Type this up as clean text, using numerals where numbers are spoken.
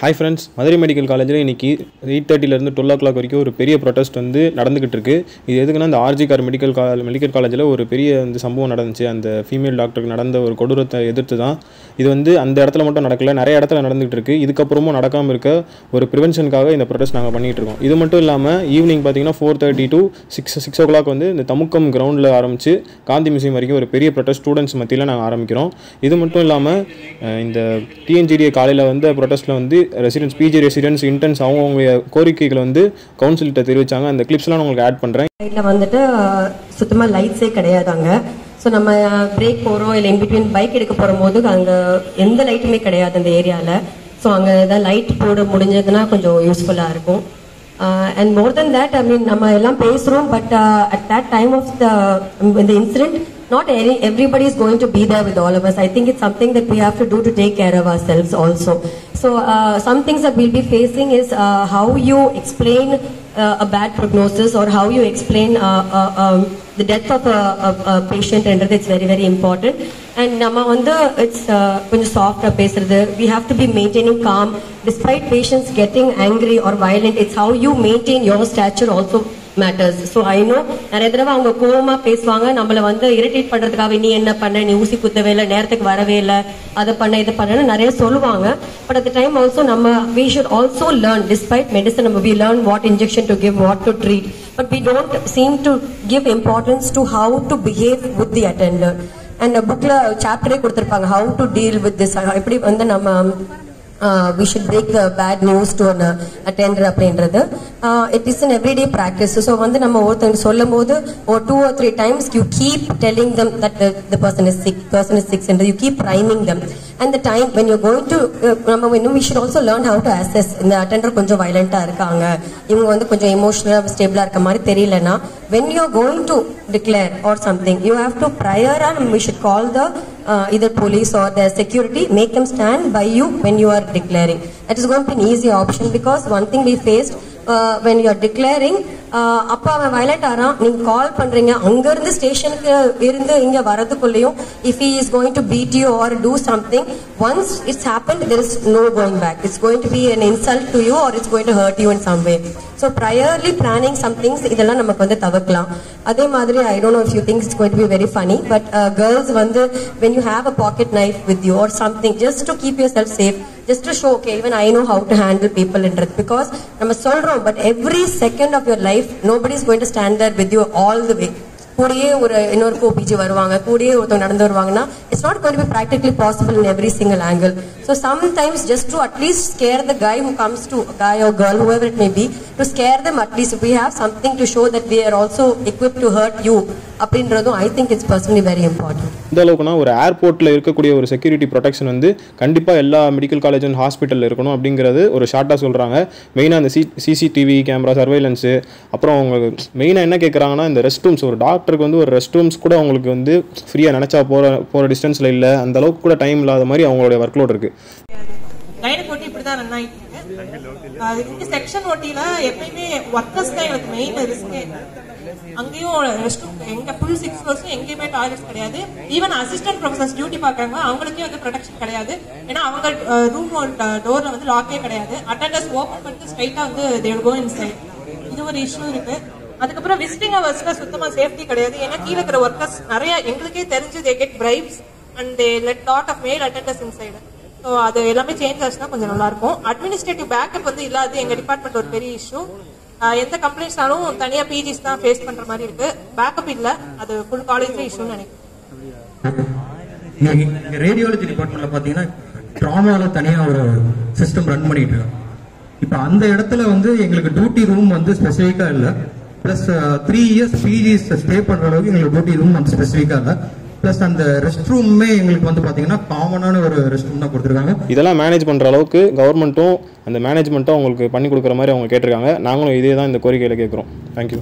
Hi friends, Madurai medical காலேஜில் இன்றைக்கி 8:30 12 o'clock வரைக்கும் ஒரு பெரிய ப்ரொட்டஸ்ட் நடந்துக்கிட்டு இருக்குது. இது எதுக்குன்னா, இந்த ஆர்ஜிகார் மெடிக்கல் காலேஜில் ஒரு பெரிய சம்பவம் நடந்துச்சு. அந்த ஃபீமேல் டாக்டருக்கு நடந்த ஒரு கொடூரத்தை எதிர்த்து தான் இது. அந்த இடத்துல மட்டும் நடக்கல, நிறைய இடத்துல நடந்துகிட்டு இருக்குது. இதுக்கப்புறமும் நடக்காமல் இருக்க ஒரு ப்ரிவென்ஷனுக்காக இந்த ப்ரொட்டஸ்ட் நாங்கள் பண்ணிகிட்டு இருக்கோம். இது மட்டும் இல்லாமல் ஈவினிங் பார்த்தீங்கன்னா 4:30 to 6 o'clock இந்த தமுக்கம் கிரவுண்டில் ஆரம்பித்து காந்தி மியூசியம் வரைக்கும் ஒரு பெரிய ப்ரொட்டஸ்ட் ஸ்டூடெண்ட்ஸ் மத்தியில் நாங்கள் ஆரம்பிக்கிறோம். இது மட்டும் இல்லாமல் இந்த டிஎன்ஜிடிஏ காலையில் ப்ரொட்டஸ்ட்டில் ரெசிடென்ட்ஸ், பிஜி ரெசிடென்ட்ஸ், இன்டர்ன்ஸ் அவங்க கோரிக்கைகளை கவுன்சில்கிட்ட தெரிவித்தாங்க. அந்த கிளிப்ஸ்லாம் நான் உங்களுக்கு ஆட் பண்ணுறேன். சுத்தமாக லைட்ஸே கிடையாதாங்க. ஸோ நம்ம பிரேக் போகிறோம் இல்லை இன்பிட்வீன் பைக் எடுக்க போகும்போது அங்கே எந்த லைட்டுமே கிடையாது அந்த ஏரியாவில். ஸோ அங்கே ஏதாவது லைட் போட முடிஞ்சதுன்னா கொஞ்சம் யூஸ்ஃபுல்லாக இருக்கும். And more than that, I mean, நம்ம எல்லாம் பேசுகிறோம், but at that time of the incident, not everybody is going to be there with all of us. I think it's something that we have to do to take care of ourselves also. So some things that we'll be facing is how you explain a bad prognosis, or how you explain the death of a patient, and it's very, very important. And nama it's கொஞ்சம் soft பேசுறது. We have to be maintaining calm despite patients getting angry or violent. It's how you maintain your stature also matters. So I know நிறைய தடவை அவங்க கோவமா பேசுவாங்க, நம்மள irritate பண்றதுக்காக நீ என்ன பண்ண, நீ ஊசி குத்தவே இல்லை, நேரத்துக்கு வரவே இல்லை, அதை பண்ண இதை பண்ணு நிறைய சொல்லுவாங்க. But at the time also we should also learn, despite medicine we learn what injection to give, what to treat, but we don't seem to give importance to how to behave with the attender. And bookல சாப்டரே கொடுத்திருப்பாங்க, how to deal with this, எப்படி நம்ம we should break the bad news to an attender அப்படின்றது. It is an everyday practice. So நம்ம ஒருத்தங்க சொல்லும் போது or 2 or 3 times you keep telling them that the person is sick and you keep priming them. And the time when you're going to we should also learn how to assess. இந்த attender கொஞ்சம் violent-ஆ இருக்காங்க, இவங்க கொஞ்சம் emotional stable-ஆ இருக்க மாதிரி தெரியலனா, when you're going to declare or something, you have to prior, and we should call the either police or the security, make them stand by you when you are declaring. That is going to be an easy option, because one thing we faced when you are declaring, அப்பா அவன் violet ஆறான், நீங்க கால் பண்றீங்க, அங்க இருந்து ஸ்டேஷனுக்கு இருந்து இங்க வரதுக்குள்ளேயும் if he is going to beat you or do something, once it's happened, there is no going back. It's going to be an insult to you, or it's going to hurt you in some way. So priorly planning some things, இதெல்லாம் நமக்கு தவிர்க்கலாம். அதே மாதிரி I don't know if you think it's going to be very funny, but girls when you have a pocket knife with you or something, just to keep yourself safe, just to show, okay, even I know how to handle people in it, because நம்ம சொல்றோம், but every second of your life nobody is going to stand there with you all the way. கூடியே ஒரு இன்னொரு கோபிஜி வருவாங்க, கூடியே ஒருத்தவங்க நடந்து வருவாங்கன்னா, it's not going to be practically possible in every single angle. So sometimes just to at least scare the guy who comes to, guy or girl, whoever it may be, to scare them, at least we have something to show that we are also equipped to hurt you அப்படின்றதும் I think it's personally very important. இந்த அளவுக்குனா ஒரு ஏர்போர்ட்டில் இருக்கக்கூடிய ஒரு security protection கண்டிப்பாக எல்லா medical college and ஹாஸ்பிட்டலில் இருக்கணும் அப்படிங்கிறது ஒரு ஷார்ட்டாக சொல்கிறாங்க. மெயினாக அந்த சிசிடிவி கேமரா சர்வைலன்ஸு, அப்புறம் அவங்க மெயினாக என்ன கேட்குறாங்கன்னா, இந்த ரெஸ்ட் ரூம்ஸ், ஒரு டாக்டருக்கு ஒரு ரெஸ்ட் ரூம்ஸ் கூட அவங்களுக்கு ஃப்ரீயாக நினச்சா போகிற டிஸ்டன்ஸில் இல்லை, அந்த அளவுக்கு கூட டைம் இல்லாத மாதிரி அவங்களுடைய ஒர்க் லோட் இருக்குது. செக்ஷன் ஓட்டில எப்பயுமே ஒர்க்கர்ஸ் தான் எங்களுக்கு மெயின் ரிஸ்க். அங்கேயும் ரெஸ்ட் ரூம் எங்க ஃபுல் 6 hours எங்கேயுமே டாய்லெட்ஸ் கிடையாது. ஈவன் அசிஸ்டன்ட் ப்ரொஃபசர்ஸ் டியூட்டி பார்க்கறாங்க, அவங்களுக்கே ப்ரொடெக்ஷன் கிடையாது. ஏன்னா அவங்க ரூம் டோர்ல லாக்கே கிடையாது. அட்டெண்டர்ஸ் ஓபன் பண்ணிட்டு ஸ்ட்ரைட்டா they will go inside. இது ஒரு இஷ்யூ இருக்கு. அதுக்கப்புறம் விசிட்டிங் ஹவர்ஸ்ல சுத்தமா சேஃப்டி கிடையாது. ஏன்னா கீழே இருக்கிற ஒர்க்கர்ஸ் நிறைய எங்களுக்கே தெரிஞ்சு they get bribes and they let lot of male attenders inside. So அது எல்லாமே சேஞ்ச் ஆச்சுன்னா கொஞ்சம் நல்லா இருக்கும். அட்மினிஸ்ட்ரேட்டிவ் பேக்கப் இல்லாது எங்க டிபார்ட்மெண்ட் ஒரு பெரிய இஷ்யூ. எந்த கம்ப்ளைண்ட்ஸ்னாலும் தனியா பிஜிஸ் தான் ஃபேஸ் பண்ற மாதிரி இருக்கு. பேக்கப் இல்ல, அது ஃபுல் காலேஜ் இஷ்யூன்னு நினைக்கிறேன். ரேடியாலஜி டிபார்ட்மெண்ட்ல பாத்தீங்கன்னா ட்ராமால தனியா ஒரு சிஸ்டம் ரன் பண்ணிட்டு இருக்கோம். இப்ப அந்த இடத்துல எங்களுக்கு டியூட்டி ரூம் ஸ்பெசிஃபிக்கா இல்ல, பிளஸ் 3 years பிஜிஸ் ஸ்டே பண்ற அளவுக்கு எங்களுக்கு டியூட்டி ரூம் ஸ்பெசிஃபிக்கா இல்ல. பிளஸ் அந்த ரெஸ்ட் ரூமே எங்களுக்கு பாத்தீங்கன்னா காமனான ஒரு ரெஸ்ட் ரூம் தான் கொடுத்துருக்காங்க. இதெல்லாம் மேனேஜ் பண்ற அளவுக்கு கவர்மெண்ட்டும் அந்த மேனேஜ்மெண்ட்டும் அவங்களுக்கு பண்ணி கொடுக்குற மாதிரி அவங்க கேட்டிருக்காங்க. நாங்களும் இதே தான் இந்த கோரிக்கையில கேட்குறோம். தேங்க்யூ.